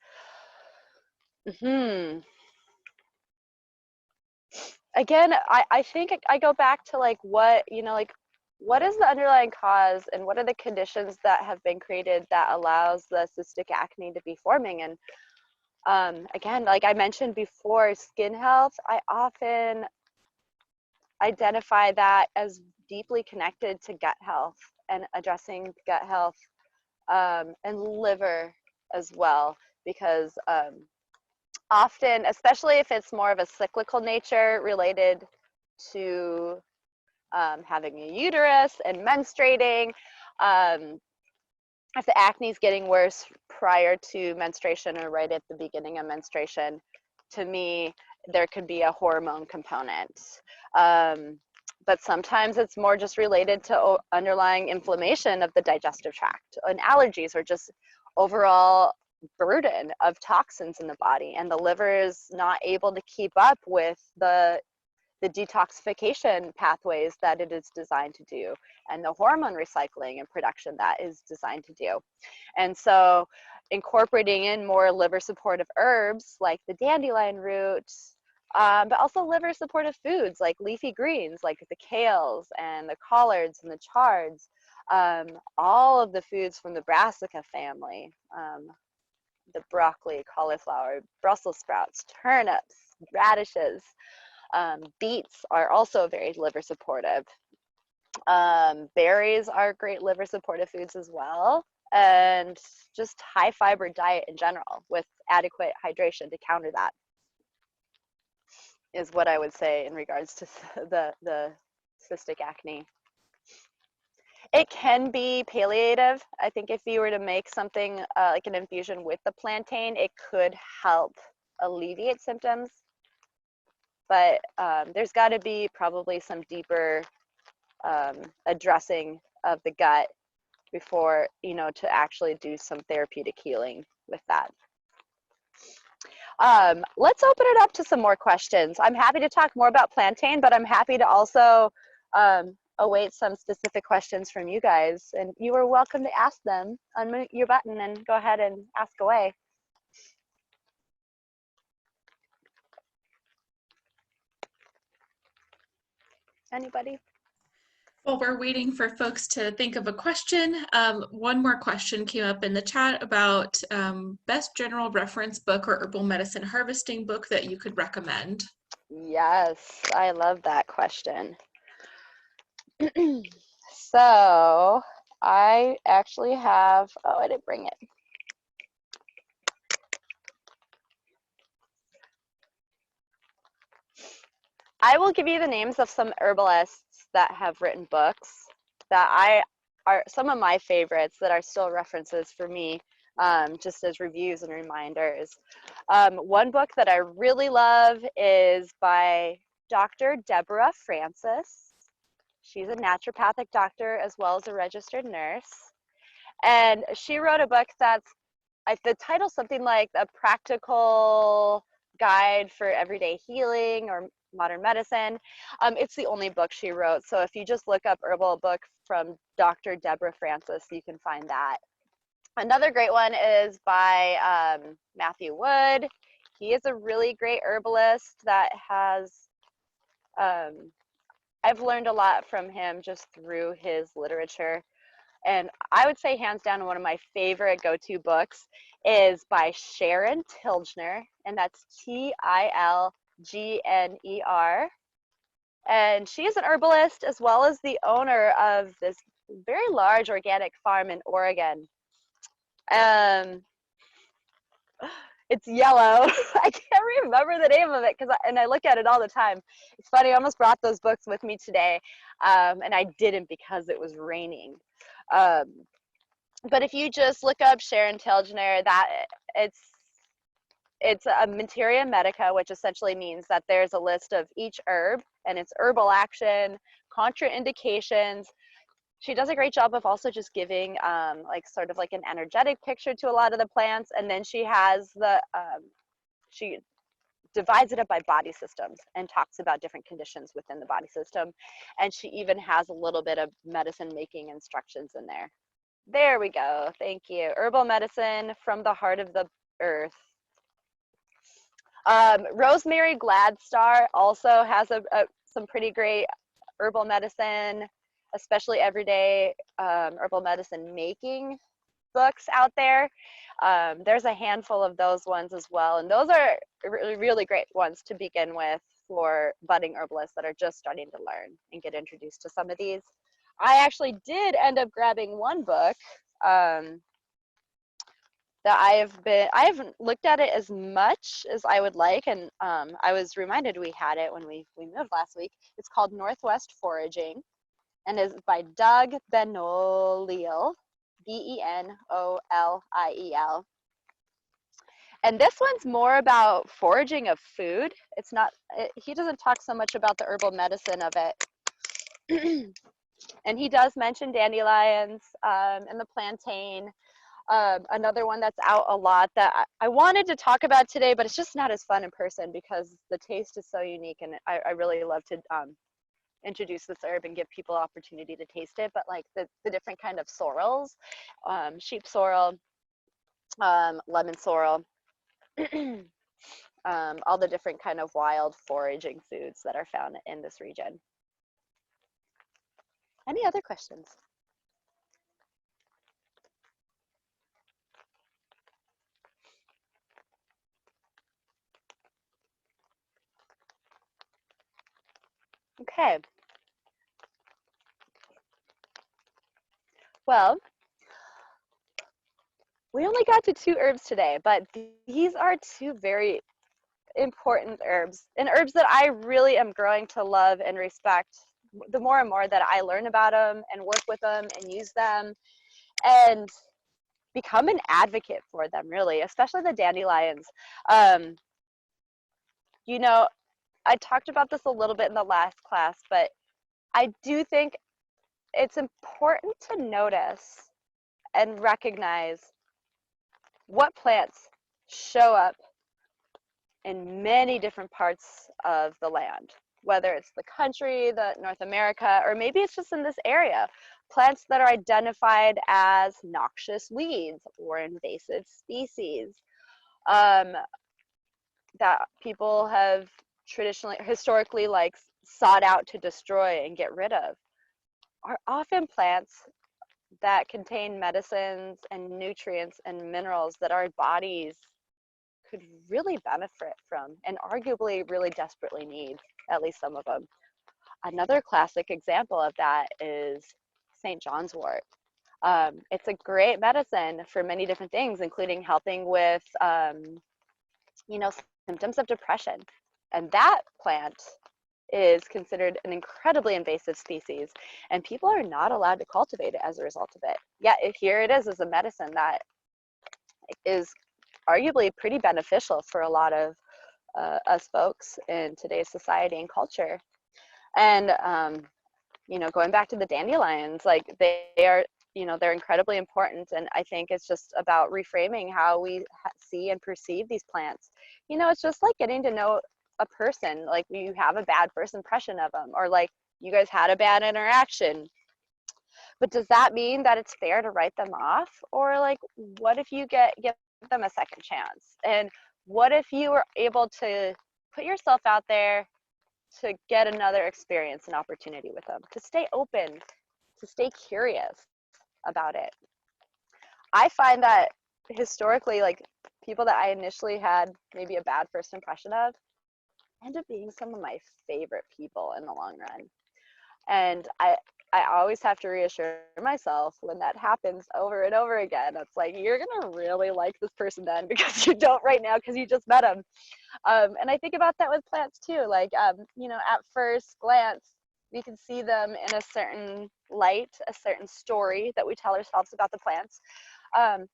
Again, I think I go back to like what, you know, like what is the underlying cause and what are the conditions that have been created that allows the cystic acne to be forming. And again, like I mentioned before, skin health, I often identify that as deeply connected to gut health and addressing gut health, and liver as well, because often, especially if it's more of a cyclical nature related to having a uterus and menstruating, if the acne is getting worse prior to menstruation or right at the beginning of menstruation, to me, there could be a hormone component. But sometimes it's more just related to underlying inflammation of the digestive tract and allergies, or just overall burden of toxins in the body, and the liver is not able to keep up with the detoxification pathways that it is designed to do, and the hormone recycling and production that is designed to do. And so incorporating in more liver supportive herbs like the dandelion root, but also liver supportive foods like leafy greens, like the kales and the collards and the chards, all of the foods from the brassica family, the broccoli, cauliflower, Brussels sprouts, turnips, radishes, beets are also very liver supportive. Berries are great liver supportive foods as well, and just high fiber diet in general with adequate hydration to counter that is what I would say in regards to the cystic acne. It can be palliative. I think if you were to make something like an infusion with the plantain, it could help alleviate symptoms. But there's got to be probably some deeper addressing of the gut before, you know, to actually do some therapeutic healing with that. Let's open it up to some more questions. I'm happy to talk more about plantain, but I'm happy to also await some specific questions from you guys, and you are welcome to ask them. Unmute your button and go ahead and ask away. Anybody? While we're waiting for folks to think of a question, one more question came up in the chat about best general reference book or herbal medicine harvesting book that you could recommend. Yes, I love that question. So I actually have, oh, I didn't bring it. I will give you the names of some herbalists that have written books that are some of my favorites that are still references for me, just as reviews and reminders. One book that I really love is by Dr. Deborah Francis. She's a naturopathic doctor as well as a registered nurse. And she wrote a book that's, the title's something like A Practical Guide for Everyday Healing or Modern Medicine. It's the only book she wrote. So if you just look up herbal book from Dr. Deborah Francis, you can find that. Another great one is by Matthew Wood. He is a really great herbalist that has, I've learned a lot from him just through his literature. And I would say hands down one of my favorite go-to books is by Sharon Tilgner, and that's Tilgner. And she is an herbalist as well as the owner of this very large organic farm in Oregon. It's yellow. I can't remember the name of it and I look at it all the time. It's funny, I almost brought those books with me today, and I didn't because it was raining. But if you just look up Sharon Tilgner, that it's a materia medica, which essentially means that there's a list of each herb and its herbal action, contraindications. She does a great job of also just giving like sort of like an energetic picture to a lot of the plants, and then she has the she divides it up by body systems and talks about different conditions within the body system, and she even has a little bit of medicine making instructions in there. There we go. Thank you. Herbal medicine from the heart of the earth. Rosemary Gladstar also has some pretty great herbal medicine, especially everyday herbal medicine making books out there. There's a handful of those ones as well, and those are really, really great ones to begin with for budding herbalists that are just starting to learn and get introduced to some of these. I actually did end up grabbing one book that I haven't looked at it as much as I would like, and I was reminded we had it when we moved last week. It's called Northwest Foraging, and is by Doug Benoliel, Benoliel. And this one's more about foraging of food. It's not, he doesn't talk so much about the herbal medicine of it. And he does mention dandelions and the plantain. Another one that's out a lot that I wanted to talk about today, but it's just not as fun in person because the taste is so unique, and I really love to introduce this herb and give people opportunity to taste it. But like the different kind of sorrels, sheep sorrel, lemon sorrel, all the different kind of wild foraging foods that are found in this region. Any other questions? Okay. Well, we only got to 2 herbs today, but these are 2 very important herbs, and herbs that I really am growing to love and respect the more and more that I learn about them and work with them and use them and become an advocate for them, really, especially the dandelions. You know, I talked about this a little bit in the last class, but I do think it's important to notice and recognize what plants show up in many different parts of the land, whether it's the country, the North America, or maybe it's just in this area. Plants that are identified as noxious weeds or invasive species that people have historically like sought out to destroy and get rid of are often plants that contain medicines and nutrients and minerals that our bodies could really benefit from and arguably really desperately need, at least some of them. Another classic example of that is St. John's wort. It's a great medicine for many different things, including helping with, you know, symptoms of depression. And that plant is considered an incredibly invasive species, and people are not allowed to cultivate it as a result of it. Yet here it is as a medicine that is arguably pretty beneficial for a lot of us folks in today's society and culture. And you know, going back to the dandelions, like they are, you know, they're incredibly important. And I think it's just about reframing how we see and perceive these plants. You know, it's just like getting to know a person. Like you have a bad first impression of them, or like you guys had a bad interaction. But does that mean that it's fair to write them off? Or like, what if you give them a second chance? And what if you were able to put yourself out there to get another experience and opportunity with them, to stay open, to stay curious about it? I find that historically, like people that I initially had maybe a bad first impression of end up being some of my favorite people in the long run. And I always have to reassure myself when that happens over and over again. It's like, you're gonna really like this person then, because you don't right now because you just met them. And I think about that with plants too. Like, you know, at first glance, we can see them in a certain light, a certain story that we tell ourselves about the plants. But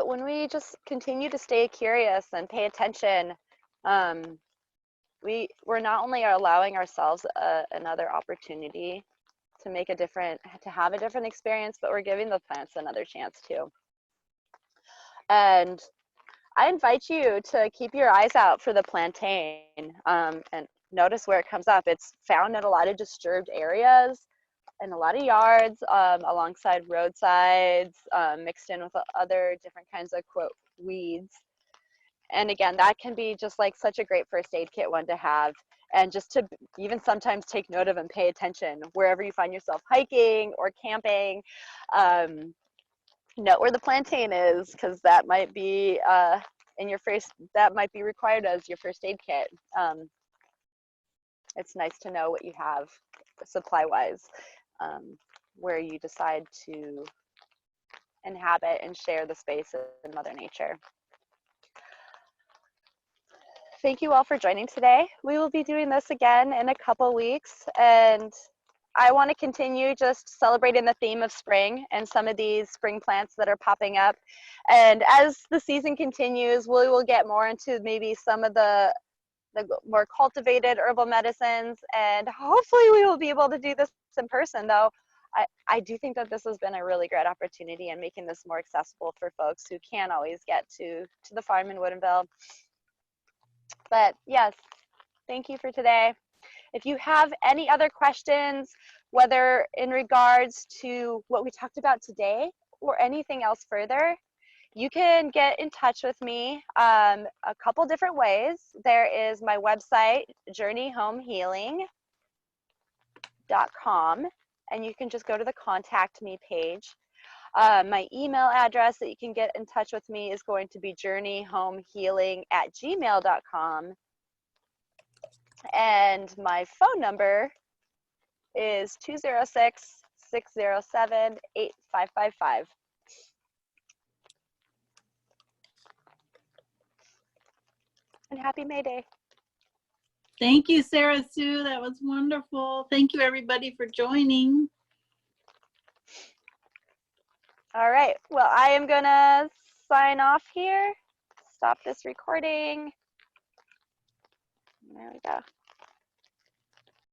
when we just continue to stay curious and pay attention, we're not only allowing ourselves another opportunity to have a different experience, but we're giving the plants another chance too. And I invite you to keep your eyes out for the plantain, and notice where it comes up. It's found in a lot of disturbed areas and a lot of yards, alongside roadsides, mixed in with other different kinds of, quote, weeds. And again, that can be just like such a great first aid kit one to have, and just to even sometimes take note of and pay attention wherever you find yourself hiking or camping. Note where the plantain is, because that might be that might be required as your first aid kit. It's nice to know what you have supply wise, where you decide to inhabit and share the space in Mother Nature. Thank you all for joining today. We will be doing this again in a couple weeks, and I want to continue just celebrating the theme of spring and some of these spring plants that are popping up. And as the season continues, we will get more into maybe some of the more cultivated herbal medicines, and hopefully we will be able to do this in person, though. I do think that this has been a really great opportunity in making this more accessible for folks who can't always get to the farm in Woodinville. But yes, thank you for today. If you have any other questions, whether in regards to what we talked about today or anything else further, you can get in touch with me a couple different ways. There is my website, journeyhomehealing.com, and you can just go to the contact me page. My email address that you can get in touch with me is going to be journeyhomehealing@gmail.com. And my phone number is 206-607-8555. And happy May Day. Thank you, Sarah Sue. That was wonderful. Thank you, everybody, for joining. All right. Well, I am going to sign off here. Stop this recording. There we go.